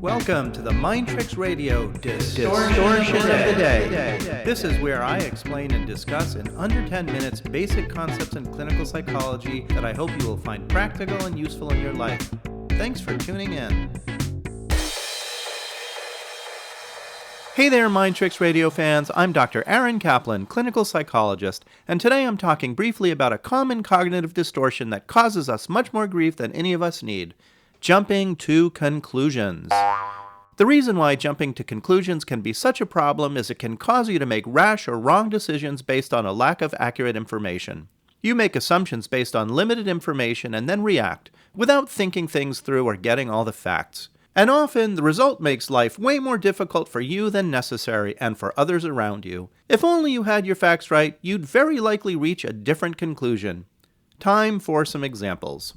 Welcome to the Mind Tricks Radio Distortion of the Day. This is where I explain and discuss in under 10 minutes basic concepts in clinical psychology that I hope you will find practical and useful in your life. Thanks for tuning in. Hey there, Mind Tricks Radio fans. I'm Dr. Aaron Kaplan, clinical psychologist, and today I'm talking briefly about a common cognitive distortion that causes us much more grief than any of us need. Jumping to conclusions. The reason why jumping to conclusions can be such a problem is it can cause you to make rash or wrong decisions based on a lack of accurate information. You make assumptions based on limited information and then react, without thinking things through or getting all the facts. And often, the result makes life way more difficult for you than necessary and for others around you. If only you had your facts right, you'd very likely reach a different conclusion. Time for some examples.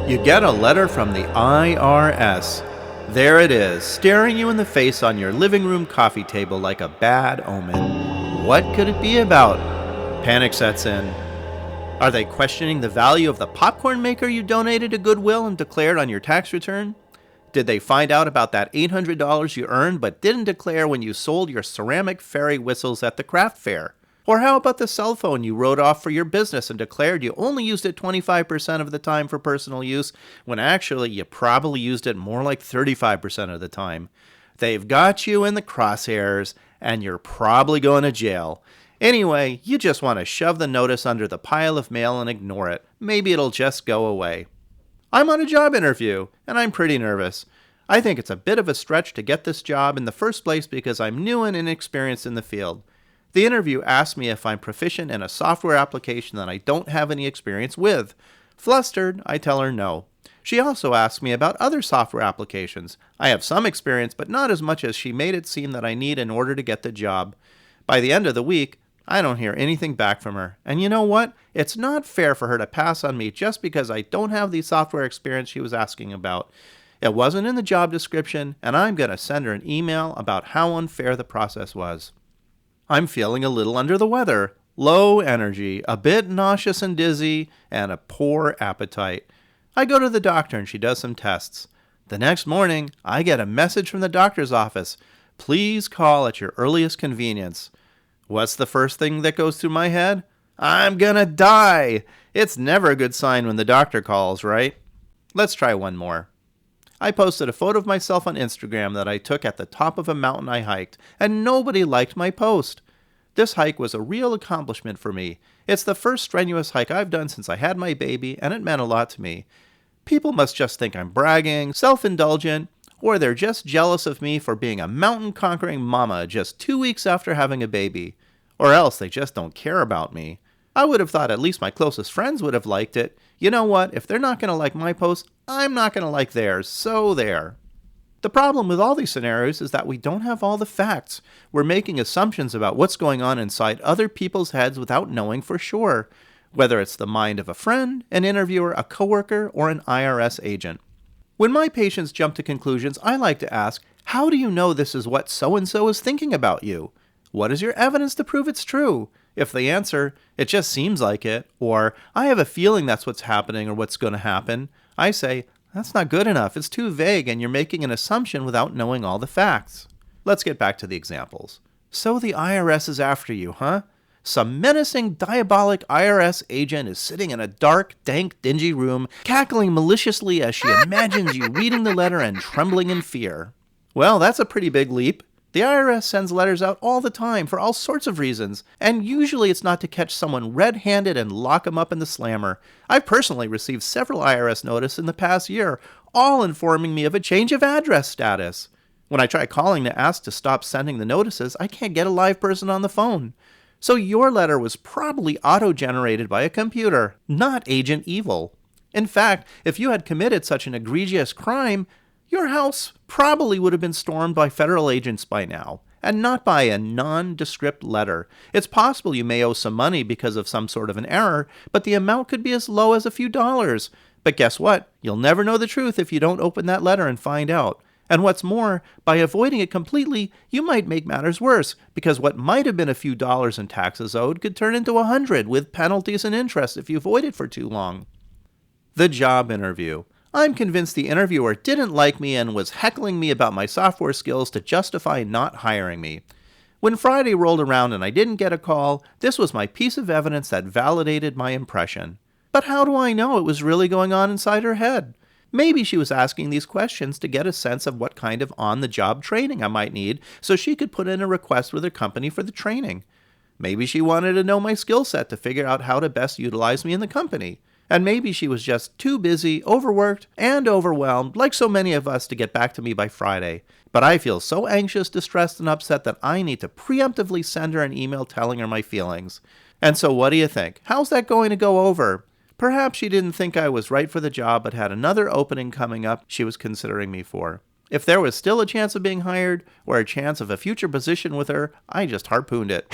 You get a letter from the IRS. There it is, staring you in the face on your living room coffee table like a bad omen. What could it be about? Panic sets in. Are they questioning the value of the popcorn maker you donated to Goodwill and declared on your tax return? Did they find out about that $800 you earned but didn't declare when you sold your ceramic fairy whistles at the craft fair? Or how about the cell phone you wrote off for your business and declared you only used it 25% of the time for personal use, when actually you probably used it more like 35% of the time? They've got you in the crosshairs, and you're probably going to jail. Anyway, you just want to shove the notice under the pile of mail and ignore it. Maybe it'll just go away. I'm on a job interview, and I'm pretty nervous. I think it's a bit of a stretch to get this job in the first place because I'm new and inexperienced in the field. The interview asked me if I'm proficient in a software application that I don't have any experience with. Flustered, I tell her no. She also asked me about other software applications. I have some experience, but not as much as she made it seem that I need in order to get the job. By the end of the week, I don't hear anything back from her. And you know what? It's not fair for her to pass on me just because I don't have the software experience she was asking about. It wasn't in the job description, and I'm going to send her an email about how unfair the process was. I'm feeling a little under the weather, low energy, a bit nauseous and dizzy, and a poor appetite. I go to the doctor and she does some tests. The next morning, I get a message from the doctor's office. Please call at your earliest convenience. What's the first thing that goes through my head? I'm gonna die! It's never a good sign when the doctor calls, right? Let's try one more. I posted a photo of myself on Instagram that I took at the top of a mountain I hiked, and nobody liked my post. This hike was a real accomplishment for me. It's the first strenuous hike I've done since I had my baby, and it meant a lot to me. People must just think I'm bragging, self-indulgent, or they're just jealous of me for being a mountain-conquering mama just 2 weeks after having a baby. Or else they just don't care about me. I would have thought at least my closest friends would have liked it. You know what? If they're not going to like my post, I'm not going to like theirs, so there. The problem with all these scenarios is that we don't have all the facts. We're making assumptions about what's going on inside other people's heads without knowing for sure, whether it's the mind of a friend, an interviewer, a coworker, or an IRS agent. When my patients jump to conclusions, I like to ask, how do you know this is what so-and-so is thinking about you? What is your evidence to prove it's true? If they answer, it just seems like it, or I have a feeling that's what's happening or what's going to happen, I say, that's not good enough. It's too vague and you're making an assumption without knowing all the facts. Let's get back to the examples. So the IRS is after you, huh? Some menacing, diabolic IRS agent is sitting in a dark, dank, dingy room, cackling maliciously as she imagines you reading the letter and trembling in fear. Well, that's a pretty big leap. The IRS sends letters out all the time for all sorts of reasons, and usually it's not to catch someone red-handed and lock them up in the slammer. I've personally received several IRS notices in the past year, all informing me of a change of address status. When I try calling to ask to stop sending the notices, I can't get a live person on the phone. So your letter was probably auto-generated by a computer, not Agent Evil. In fact, if you had committed such an egregious crime, your house probably would have been stormed by federal agents by now, and not by a nondescript letter. It's possible you may owe some money because of some sort of an error, but the amount could be as low as a few dollars. But guess what? You'll never know the truth if you don't open that letter and find out. And what's more, by avoiding it completely, you might make matters worse, because what might have been a few dollars in taxes owed could turn into 100 with penalties and interest if you avoid it for too long. The job interview. I'm convinced the interviewer didn't like me and was heckling me about my software skills to justify not hiring me. When Friday rolled around and I didn't get a call, this was my piece of evidence that validated my impression. But how do I know it was really going on inside her head? Maybe she was asking these questions to get a sense of what kind of on-the-job training I might need so she could put in a request with her company for the training. Maybe she wanted to know my skill set to figure out how to best utilize me in the company. And maybe she was just too busy, overworked, and overwhelmed, like so many of us, to get back to me by Friday. But I feel so anxious, distressed, and upset that I need to preemptively send her an email telling her my feelings. And so what do you think? How's that going to go over? Perhaps she didn't think I was right for the job, but had another opening coming up she was considering me for. If there was still a chance of being hired, or a chance of a future position with her, I just harpooned it.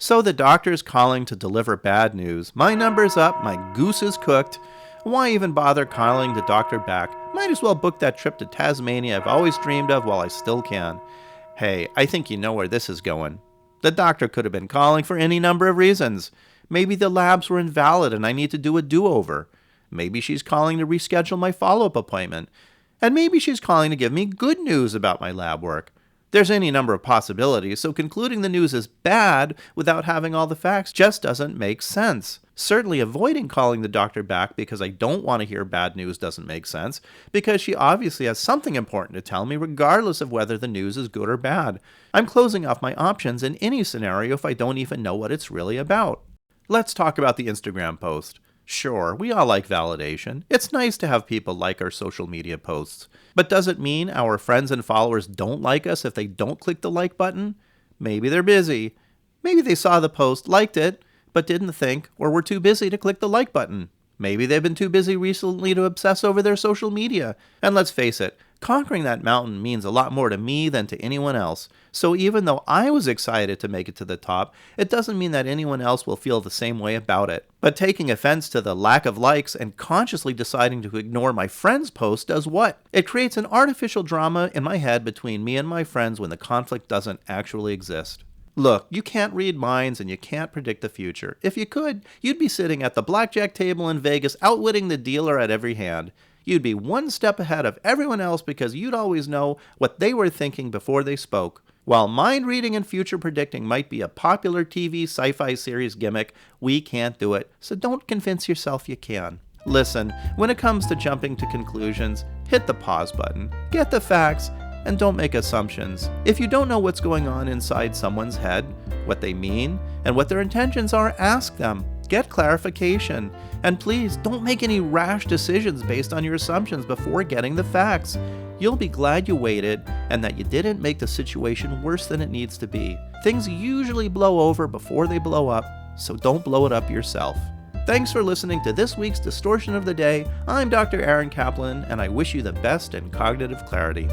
So the doctor's calling to deliver bad news. My number's up, my goose is cooked. Why even bother calling the doctor back? Might as well book that trip to Tasmania I've always dreamed of while I still can. Hey, I think you know where this is going. The doctor could have been calling for any number of reasons. Maybe the labs were invalid and I need to do a do-over. Maybe she's calling to reschedule my follow-up appointment. And maybe she's calling to give me good news about my lab work. There's any number of possibilities, so concluding the news is bad without having all the facts just doesn't make sense. Certainly avoiding calling the doctor back because I don't want to hear bad news doesn't make sense, because she obviously has something important to tell me regardless of whether the news is good or bad. I'm closing off my options in any scenario if I don't even know what it's really about. Let's talk about the Instagram post. Sure, we all like validation. It's nice to have people like our social media posts. But does it mean our friends and followers don't like us if they don't click the like button? Maybe they're busy. Maybe they saw the post, liked it, but didn't think or were too busy to click the like button. Maybe they've been too busy recently to obsess over their social media. And let's face it, conquering that mountain means a lot more to me than to anyone else. So even though I was excited to make it to the top, it doesn't mean that anyone else will feel the same way about it. But taking offense to the lack of likes and consciously deciding to ignore my friend's post does what? It creates an artificial drama in my head between me and my friends when the conflict doesn't actually exist. Look, you can't read minds and you can't predict the future. If you could, you'd be sitting at the blackjack table in Vegas outwitting the dealer at every hand. You'd be one step ahead of everyone else because you'd always know what they were thinking before they spoke. While mind reading and future predicting might be a popular TV sci-fi series gimmick, we can't do it, so don't convince yourself you can. Listen, when it comes to jumping to conclusions, hit the pause button, get the facts, and don't make assumptions. If you don't know what's going on inside someone's head, what they mean, and what their intentions are, ask them. Get clarification. And please, don't make any rash decisions based on your assumptions before getting the facts. You'll be glad you waited and that you didn't make the situation worse than it needs to be. Things usually blow over before they blow up, so don't blow it up yourself. Thanks for listening to this week's Distortion of the Day. I'm Dr. Aaron Kaplan, and I wish you the best in cognitive clarity.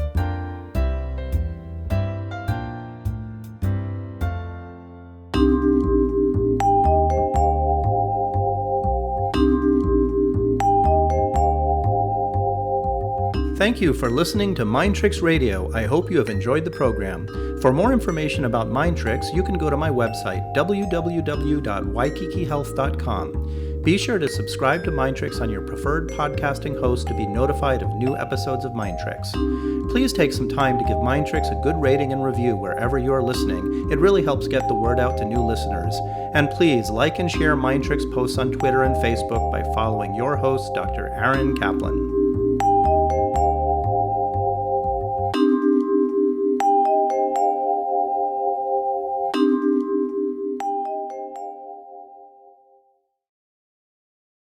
Thank you for listening to Mind Tricks Radio. I hope you have enjoyed the program. For more information about Mind Tricks, you can go to my website, www.waikikihealth.com. Be sure to subscribe to Mind Tricks on your preferred podcasting host to be notified of new episodes of Mind Tricks. Please take some time to give Mind Tricks a good rating and review wherever you're listening. It really helps get the word out to new listeners. And please like and share Mind Tricks posts on Twitter and Facebook by following your host, Dr. Aaron Kaplan.